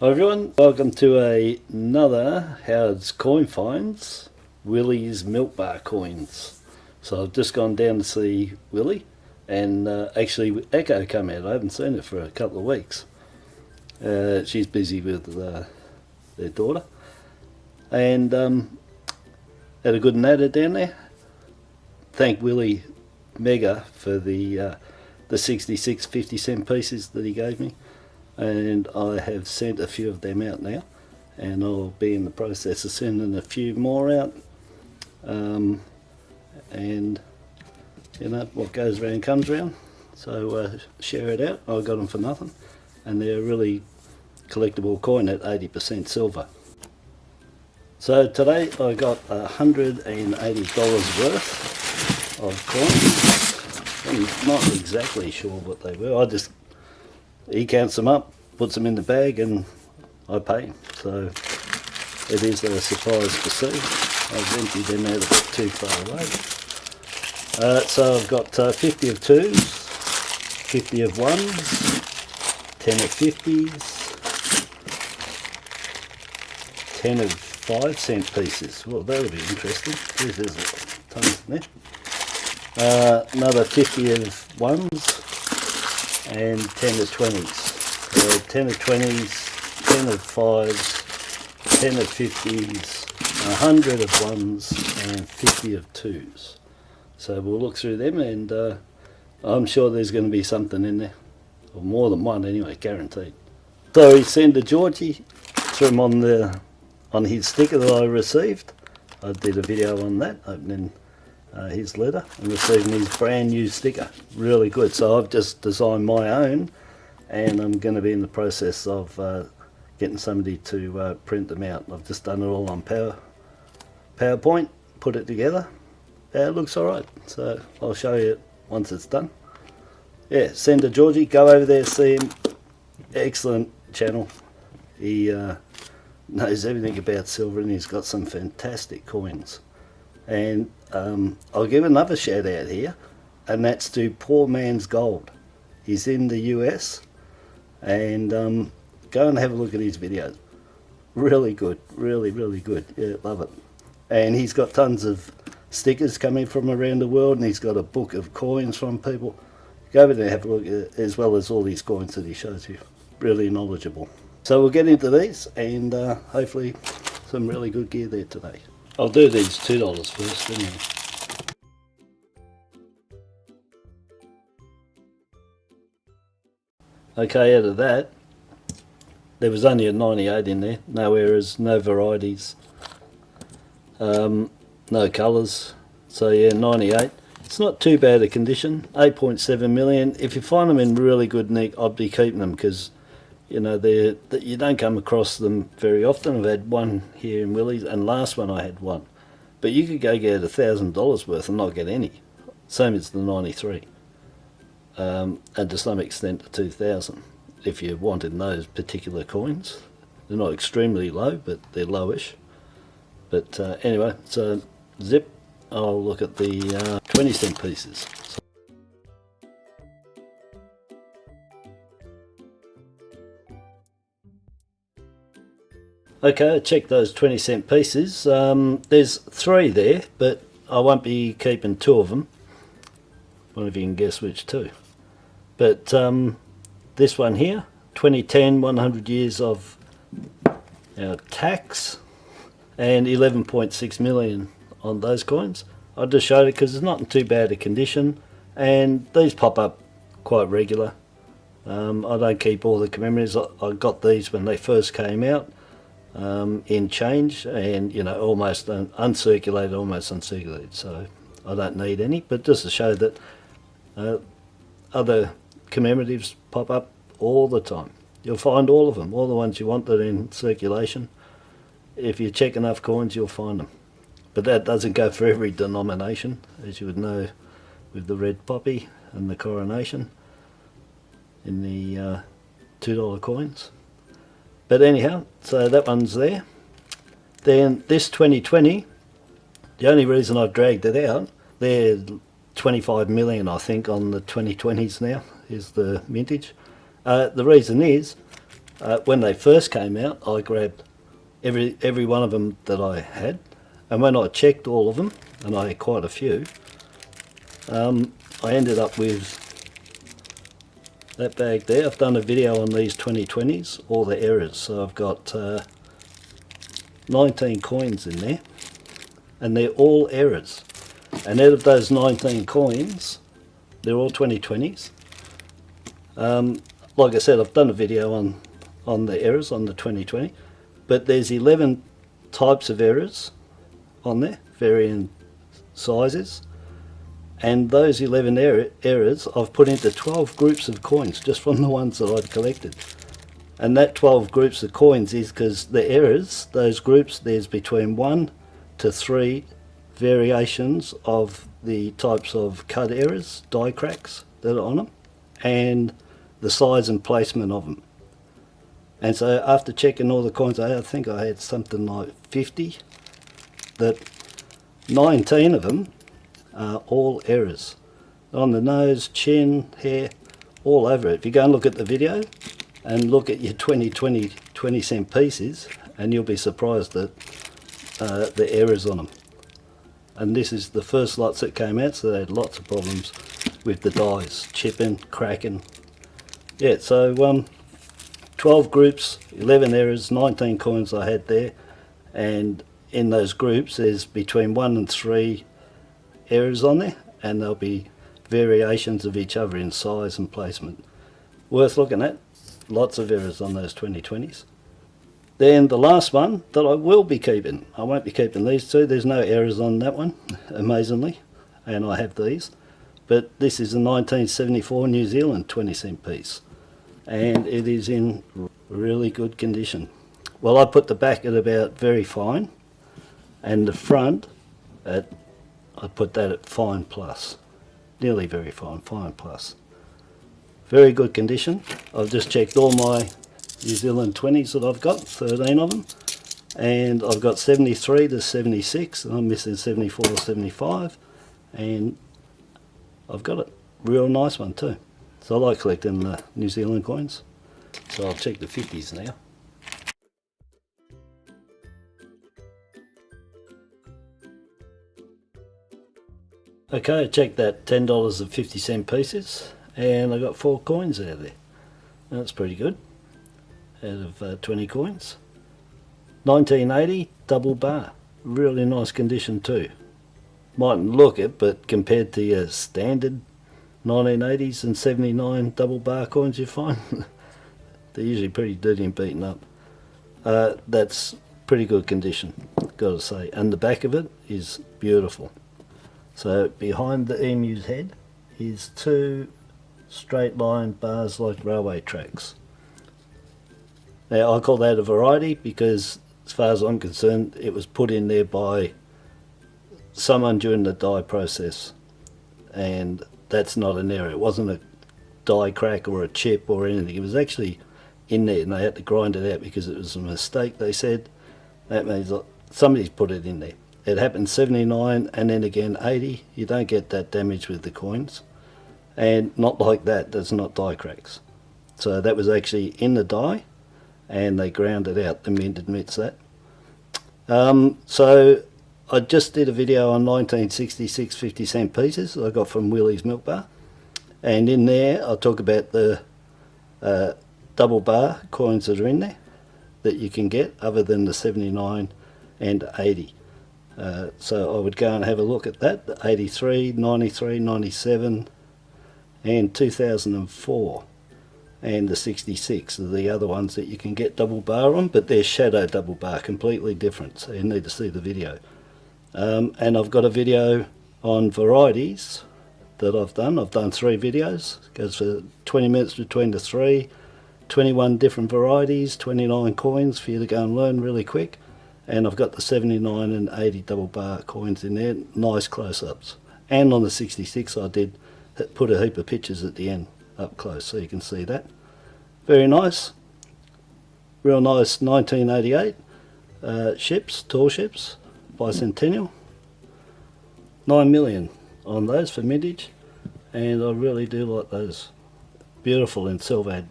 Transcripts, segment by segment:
Hi everyone, welcome to another Howard's Coin Finds, Willy's Milk Bar Coins. So I've just gone down to see Willy, and actually Echo come out. I haven't seen her for a couple of weeks. She's busy with their daughter, and had a good natter down there. Thank Willy mega for the 66 50-cent pieces that he gave me. And I have sent a few of them out now, and I'll be in the process of sending a few more out. And you know, what goes around comes around, so share it out. I got them for nothing, and they're a really collectible coin at 80% silver. So today I got $180 worth of coins. I'm not exactly sure what they were. He counts them up, puts them in the bag, and I pay. So it is a surprise to see. I've emptied them out a bit too far away. So I've got 50 of 2s, 50 of 1s, 10 of 50s, 10 of 5-cent pieces. Well, that'll be interesting. There's tons there. Another 50 of 1s. And 10 of 20s, 10 of 20s, 10 of 5s, 10 of 50s, 100 of 1s, and 50 of 2s. So we'll look through them, and I'm sure there's going to be something in there, or more than one anyway, guaranteed. So he sent to Georgie, threw him on his sticker that I received. I did a video on that, opening his letter and receiving his brand new sticker. Really good. So I've just designed my own, and I'm going to be in the process of getting somebody to print them out. I've just done it all on PowerPoint, put it together. Yeah, it looks alright, so I'll show you it once it's done. Yeah, send to Georgie, go over there, see him. Excellent channel. He knows everything about silver, and he's got some fantastic coins. And I'll give another shout out here, and that's to Poor Man's Gold. He's in the US, and go and have a look at his videos. Really good, really good. Yeah, love it. And he's got tons of stickers coming from around the world, and he's got a book of coins from people. Go over there and have a look at it, as well as all these coins that he shows you. Really knowledgeable. So we'll get into these, and hopefully some really good gear there today. I'll do these $2 first, anyway. Okay, out of that, there was only a 98 in there. No errors, no varieties, no colours. So yeah, 98. It's not too bad a condition. 8.7 million. If you find them in really good nick, I'd be keeping them, because you know, you don't come across them very often. I've had one here in Willy's, and last one I had one. But you could go get $1,000 worth and not get any. Same as the 93. And to some extent the 2000, if you wanted those particular coins. They're not extremely low, but they're lowish. But anyway, so zip, I'll look at the 20-cent pieces. Okay, I checked those 20-cent pieces. There's 3 there, but I won't be keeping 2 of them. Wonder if you can guess which 2. But this one here, 2010, 100 years of tax, and 11.6 million on those coins. I just showed it because it's not in too bad a condition, and these pop up quite regular. I don't keep all the commemorations. I got these when they first came out. In change, and you know, almost uncirculated, so I don't need any, but just to show that other commemoratives pop up all the time. You'll find all of them, all the ones you want that are in circulation. If you check enough coins, you'll find them, but that doesn't go for every denomination, as you would know with the red poppy and the coronation in the $2 coins. But anyhow, so that one's there. Then this 2020, the only reason I've dragged it out, they're 25 million I think on the 2020s now, is the mintage. The reason is, When they first came out, I grabbed every one of them that I had, and when I checked all of them, and I had quite a few, I ended up with that bag there. I've done a video on these 2020s, all the errors, so I've got 19 coins in there, and they're all errors. And out of those 19 coins, they're all 2020s. Like I said, I've done a video on the errors on the 2020, but there's 11 types of errors on there, varying sizes, and those 11 errors I've put into 12 groups of coins just from the ones that I'd collected. And that 12 groups of coins is because the errors, those groups, there's between 1 to 3 variations of the types of cut errors, die cracks that are on them, and the size and placement of them. And so after checking all the coins, I think I had something like 50, that 19 of them are all errors. On the nose, chin, hair, all over it. If you go and look at the video and look at your 20 cent pieces, and you'll be surprised at the errors on them. And this is the first lots that came out, so they had lots of problems with the dies, chipping, cracking. Yeah, so 12 groups, 11 errors, 19 coins I had there, and in those groups there's between 1 and 3 errors on there, and there'll be variations of each other in size and placement. Worth looking at. Lots of errors on those 2020s. Then the last one that I will be keeping, I won't be keeping these two, there's no errors on that one, amazingly, and I have these, but this is a 1974 New Zealand 20 cent piece, and it is in really good condition. Well, I put the back at about very fine, and the front at, I put that at fine plus, nearly very fine, fine plus. Very good condition. I've just checked all my New Zealand 20s that I've got, 13 of them, and I've got 73 to 76, and I'm missing 74 to 75, and I've got it. Real nice one too. So I like collecting the New Zealand coins. So I'll check the 50s now. Okay, I checked that $10.50 pieces, and I got 4 coins out of there. That's pretty good. Out of 20 coins. 1980 double bar. Really nice condition too. Mightn't look it, but compared to your standard 1980s and 79 double bar coins you find, they're usually pretty dirty and beaten up. That's pretty good condition, gotta say. And the back of it is beautiful. So behind the emu's head is 2 straight line bars like railway tracks. Now I call that a variety because as far as I'm concerned it was put in there by someone during the die process, and that's not an error. It wasn't a die crack or a chip or anything. It was actually in there and they had to grind it out because it was a mistake, they said. That means somebody's put it in there. It happened 79 and then again 80. You don't get that damage with the coins, and not like that, that's not die cracks. So that was actually in the die and they ground it out. The mint admits that. So I just did a video on 1966 50 cent pieces I got from Willy's milk bar, and in there I talk about the double bar coins that are in there that you can get other than the 79 and 80. So I would go and have a look at that, the 83, 93, 97 and 2004, and the 66 are the other ones that you can get double bar on, but they're shadow double bar, completely different, so you need to see the video. And I've got a video on varieties that I've done. I've done 3 videos, it goes for 20 minutes between the 3, 21 different varieties, 29 coins for you to go and learn really quick. And I've got the 79 and 80 double bar coins in there, nice close-ups. And on the 66 I did put a heap of pictures at the end up close so you can see that. Very nice, real nice 1988 ships, tall ships, bicentennial. 9 million on those for mintage, and I really do like those. Beautiful in silver,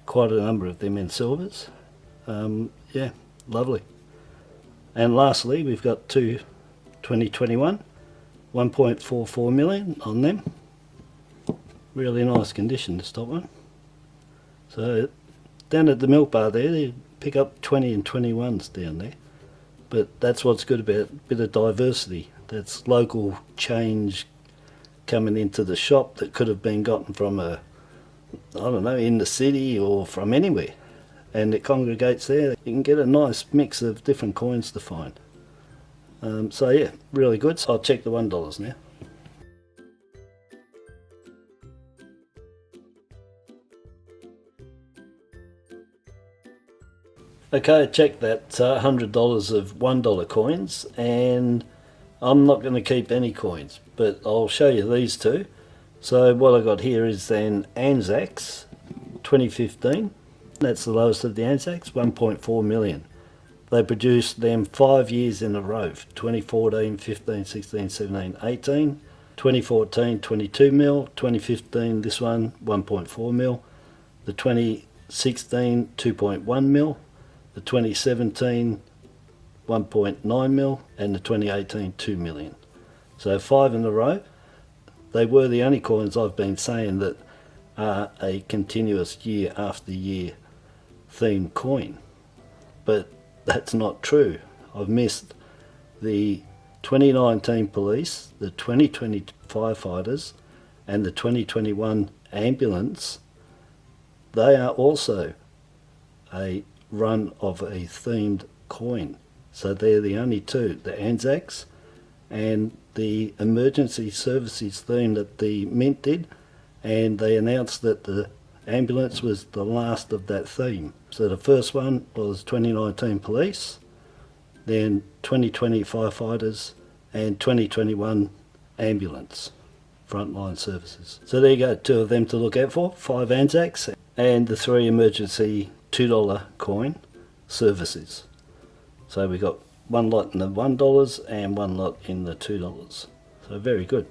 quite a number of them in silvers. Yeah, lovely. And lastly, we've got two 2021, 1.44 million on them. Really nice condition, this top one. So down at the milk bar there, you pick up 20 and 21s down there. But that's what's good about a bit of diversity. That's local change coming into the shop that could have been gotten from I don't know, in the city or from anywhere. And it congregates there. You can get a nice mix of different coins to find. So yeah, really good. So I'll check the $1 now. Okay, check that $100 of $1 coins, and I'm not going to keep any coins, but I'll show you these two. So what I got here is then Anzacs 2015. That's the lowest of the Anzacs, 1.4 million. They produced them 5 years in a row, 2014, 15, 16, 17, 18. 2014, 22 mil. 2015, this one, 1.4 mil. The 2016, 2.1 mil. The 2017, 1.9 mil, and the 2018, 2 million. So 5 in a row. They were the only coins I've been saying that are a continuous year after year theme coin. But that's not true. I've missed the 2019 police, the 2020 firefighters, and the 2021 ambulance. They are also a run of a themed coin. So they're the only two, the Anzacs and the emergency services theme that the Mint did, and they announced that the ambulance was the last of that theme. So the first one was 2019 police, then 2020 firefighters, and 2021 ambulance frontline services. So there you go, 2 of them to look out for, 5 Anzacs and the 3 emergency $2 coin services. So we got 1 lot in the $1 and 1 lot in the $2. So very good.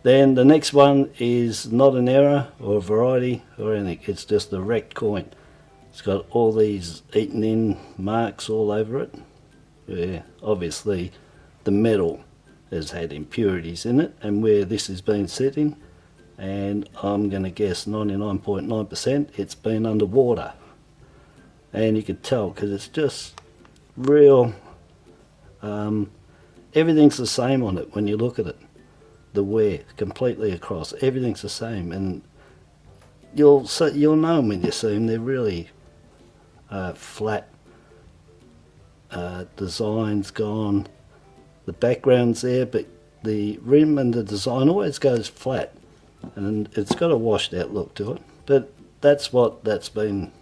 Then the next one is not an error or a variety or anything. It's just a wrecked coin. It's got all these eaten in marks all over it. Yeah, obviously the metal has had impurities in it, and where this has been sitting, and I'm going to guess 99.9% it's been underwater. And you can tell because it's just real, everything's the same on it when you look at it. The wear completely across, everything's the same, and you'll know them when you see them. They're really flat, designs gone, the background's there, but the rim and the design always goes flat, and it's got a washed out look to it. But that's what that's been.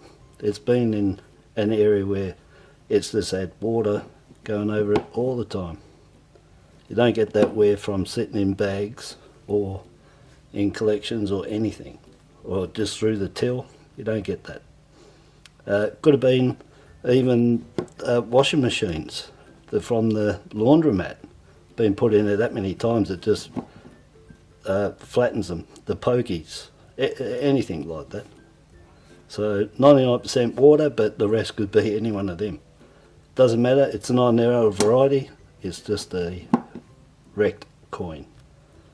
It's been in an area where it's just had water going over it all the time. You don't get that wear from sitting in bags or in collections or anything, or just through the till. You don't get that. Could have been even washing machines from the laundromat, been put in there that many times it just flattens them. The pokies, anything like that. So 99% water, but the rest could be any one of them. Doesn't matter, it's not an error or variety, it's just a wrecked coin.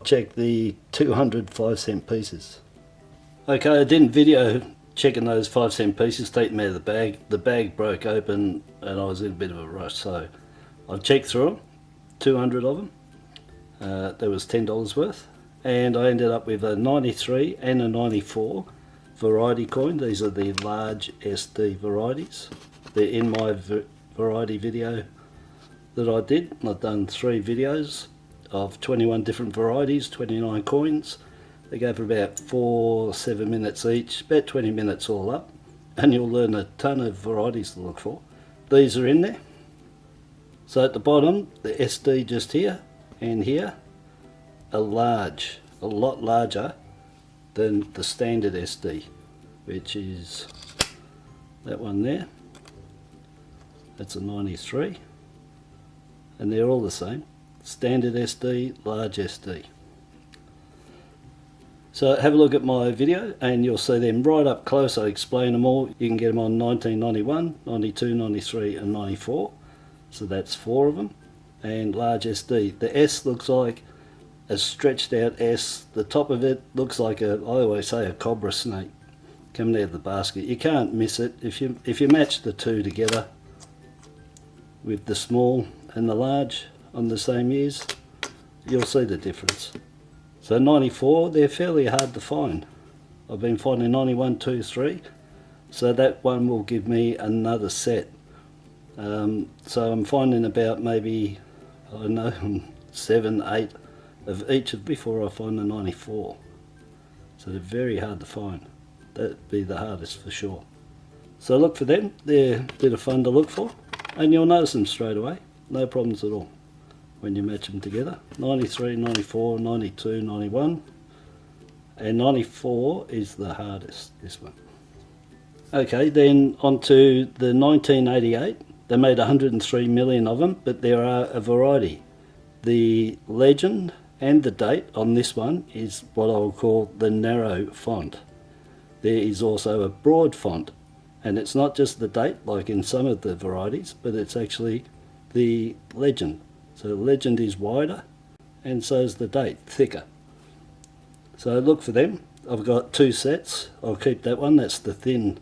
Check the 200 5-cent pieces. Okay, I didn't video checking those 5-cent pieces, taking them out of the bag. The bag broke open and I was in a bit of a rush, so I checked through them, 200 of them. There was $10 worth, and I ended up with a 93 and a 94 variety coin. These are the large SD varieties. They're in my variety video that I did. I've done 3 videos of 21 different varieties, 29 coins. They go for about 7 minutes each, about 20 minutes all up, and you'll learn a ton of varieties to look for. These are in there. So at the bottom, the SD just here and here are large, a lot larger than the standard SD, which is that one there. That's a 93, and they're all the same. Standard SD, large SD. So have a look at my video and you'll see them right up close. I explain them all. You can get them on 1991, 92, 93 and 94. So that's 4 of them. And large SD. The S looks like a stretched out S. The top of it looks like I always say, a cobra snake coming out of the basket. You can't miss it. If you match the two together with the small and the large on the same years, you'll see the difference. So 94, they're fairly hard to find. I've been finding 91, 2, 3. So that one will give me another set. So I'm finding about maybe, I don't know, 7, 8 of each before I find the 94. So they're very hard to find. That'd be the hardest for sure. So look for them. They're a bit of fun to look for. And you'll notice them straight away. No problems at all when you match them together. 93, 94, 92, 91. And 94 is the hardest, this one. Okay, then on to the 1988. They made 103 million of them, but there are a variety. The legend and the date on this one is what I will call the narrow font. There is also a broad font, and it's not just the date like in some of the varieties, but it's actually the legend. So the legend is wider, and so is the date, thicker. So look for them. I've got 2 sets. I'll keep that one. That's the thin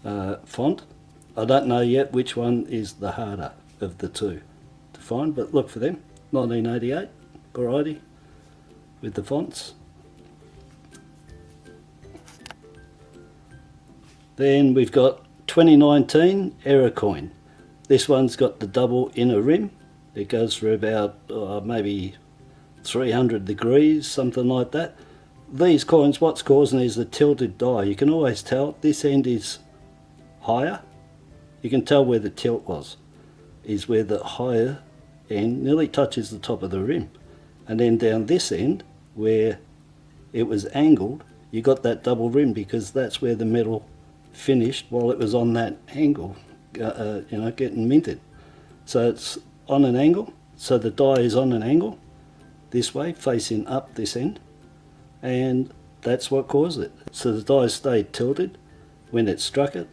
font. I don't know yet which one is the harder of the two to find, but look for them. 1988 variety with the fonts. Then we've got 2019 Error Coin. This one's got the double inner rim. It goes for about maybe 300 degrees, something like that. These coins, what's causing is the tilted die. You can always tell this end is higher. You can tell where the tilt was, is where the higher end nearly touches the top of the rim. And then down this end, where it was angled, you got that double rim because that's where the metal finished while it was on that angle, getting minted. So it's on an angle, so the die is on an angle this way, facing up this end, and that's what caused it. So the die stayed tilted when it struck it.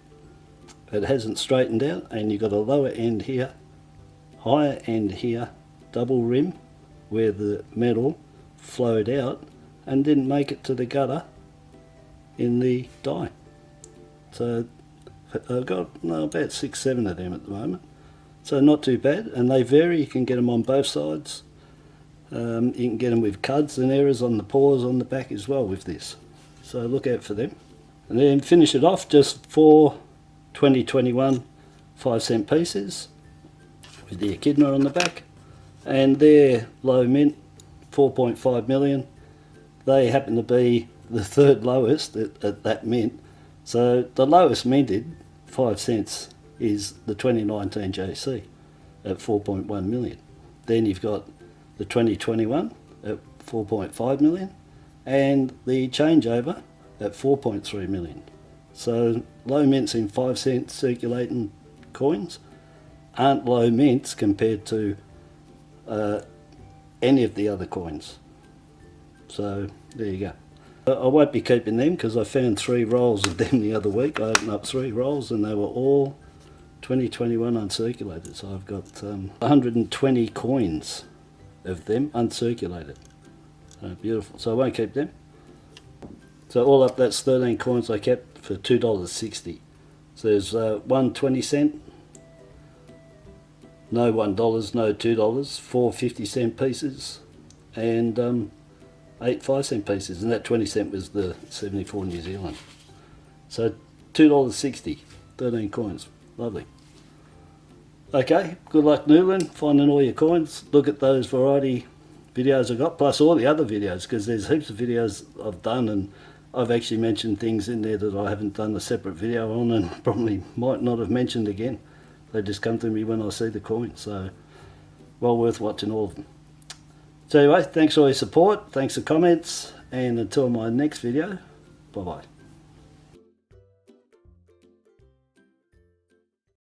It hasn't straightened out, and you've got a lower end here, higher end here, double rim where the metal flowed out and didn't make it to the gutter in the die. So I've got about 6, 7 of them at the moment. So not too bad, and they vary. You can get them on both sides. You can get them with cuds and errors on the paws on the back as well with this. So look out for them. And then finish it off just 4 2021 5-cent pieces with the echidna on the back. And they're low mint, 4.5 million. They happen to be the 3rd lowest at that mint. So the lowest minted 5 cents is the 2019 JC at 4.1 million. Then you've got the 2021 at 4.5 million and the changeover at 4.3 million. So low mints in 5 cent circulating coins aren't low mints compared to any of the other coins. So there you go. I won't be keeping them because I found 3 rolls of them the other week. I opened up 3 rolls and they were all 2021 uncirculated. So I've got 120 coins of them uncirculated. Beautiful. So I won't keep them. So all up, that's 13 coins I kept for $2.60. So there's 1 20-cent, no $1, no $2, 4 50-cent pieces, and 8 5-cent pieces, and that 20-cent was the 74 New Zealand. So $2.60, 13 coins. Lovely. Okay, good luck noodling, finding all your coins. Look at those variety videos I got, plus all the other videos, because there's heaps of videos I've done, and I've actually mentioned things in there that I haven't done a separate video on and probably might not have mentioned again. They just come to me when I see the coins, so well worth watching all of them. So anyway, thanks for all your support, thanks for comments, and until my next video, bye bye.